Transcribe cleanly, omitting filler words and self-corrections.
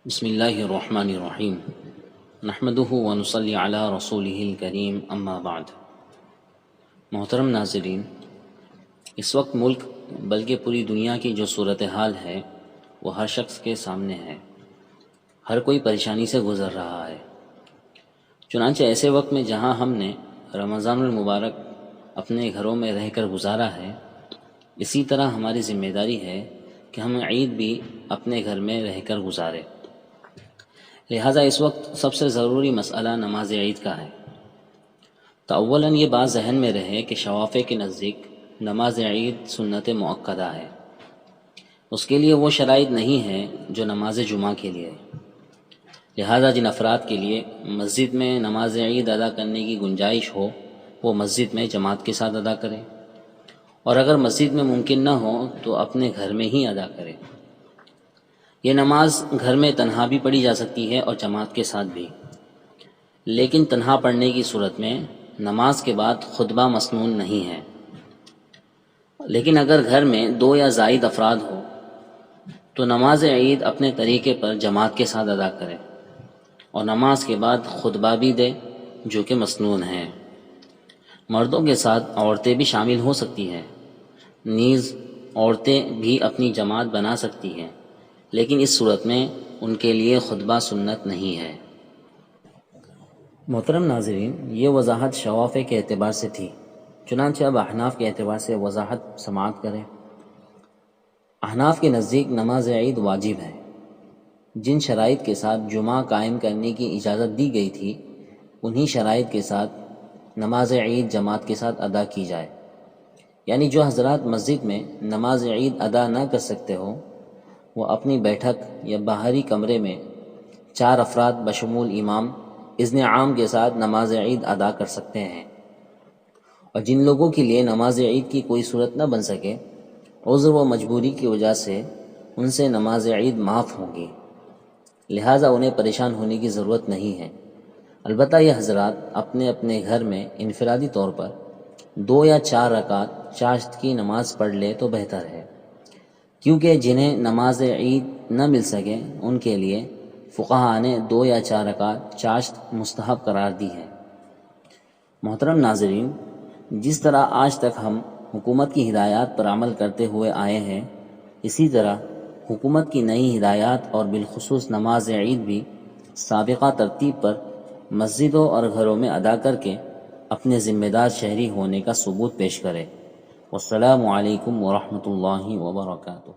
بسم اللہ الرحمن الرحیم نحمدہ ونصلی علی رسولہ الکریم اما بعد۔ محترم ناظرین، اس وقت ملک بلکہ پوری دنیا کی جو صورتحال ہے وہ ہر شخص کے سامنے ہے۔ ہر کوئی پریشانی سے گزر رہا ہے۔ چنانچہ ایسے وقت میں جہاں ہم نے رمضان المبارک اپنے گھروں میں رہ کر گزارا ہے، اسی طرح ہماری ذمہ داری ہے کہ ہم عید بھی اپنے گھر میں رہ کر گزارے۔ لہٰذا اس وقت سب سے ضروری مسئلہ نماز عید کا ہے۔ تو اولاً یہ بات ذہن میں رہے کہ شوافے کے نزدیک نماز عید سنت مؤکدہ ہے۔ اس کے لیے وہ شرائط نہیں ہے جو نماز جمعہ کے لیے۔ لہٰذا جن افراد کے لیے مسجد میں نماز عید ادا کرنے کی گنجائش ہو وہ مسجد میں جماعت کے ساتھ ادا کرے، اور اگر مسجد میں ممکن نہ ہو تو اپنے گھر میں ہی ادا کرے۔ یہ نماز گھر میں تنہا بھی پڑھی جا سکتی ہے اور جماعت کے ساتھ بھی، لیکن تنہا پڑھنے کی صورت میں نماز کے بعد خطبہ مسنون نہیں ہے۔ لیکن اگر گھر میں 2 یا زائد افراد ہو تو نماز عید اپنے طریقے پر جماعت کے ساتھ ادا کرے اور نماز کے بعد خطبہ بھی دے جو کہ مسنون ہے۔ مردوں کے ساتھ عورتیں بھی شامل ہو سکتی ہیں، نیز عورتیں بھی اپنی جماعت بنا سکتی ہیں، لیکن اس صورت میں ان کے لیے خطبہ سنت نہیں ہے۔ محترم ناظرین، یہ وضاحت شوافے کے اعتبار سے تھی، چنانچہ اب احناف کے اعتبار سے وضاحت سماعت کریں۔ احناف کے نزدیک نماز عید واجب ہے۔ جن شرائط کے ساتھ جمعہ قائم کرنے کی اجازت دی گئی تھی انہی شرائط کے ساتھ نماز عید جماعت کے ساتھ ادا کی جائے، یعنی جو حضرات مسجد میں نماز عید ادا نہ کر سکتے ہو وہ اپنی بیٹھک یا باہری کمرے میں 4 افراد بشمول امام اذن عام کے ساتھ نماز عید ادا کر سکتے ہیں، اور جن لوگوں کے لیے نماز عید کی کوئی صورت نہ بن سکے، عذر و مجبوری کی وجہ سے ان سے نماز عید معاف ہوگی، لہٰذا انہیں پریشان ہونے کی ضرورت نہیں ہے۔ البتہ یہ حضرات اپنے اپنے گھر میں انفرادی طور پر 2 یا 4 رکعت چاشت کی نماز پڑھ لے تو بہتر ہے، کیونکہ جنہیں نماز عید نہ مل سکے ان کے لیے فقہاء نے 2 یا 4 رکعت چاشت مستحب قرار دی ہے۔ محترم ناظرین، جس طرح آج تک ہم حکومت کی ہدایات پر عمل کرتے ہوئے آئے ہیں، اسی طرح حکومت کی نئی ہدایات اور بالخصوص نماز عید بھی سابقہ ترتیب پر مسجدوں اور گھروں میں ادا کر کے اپنے ذمہ دار شہری ہونے کا ثبوت پیش کرے۔ والسلام علیکم ورحمۃ اللہ وبرکاتہ۔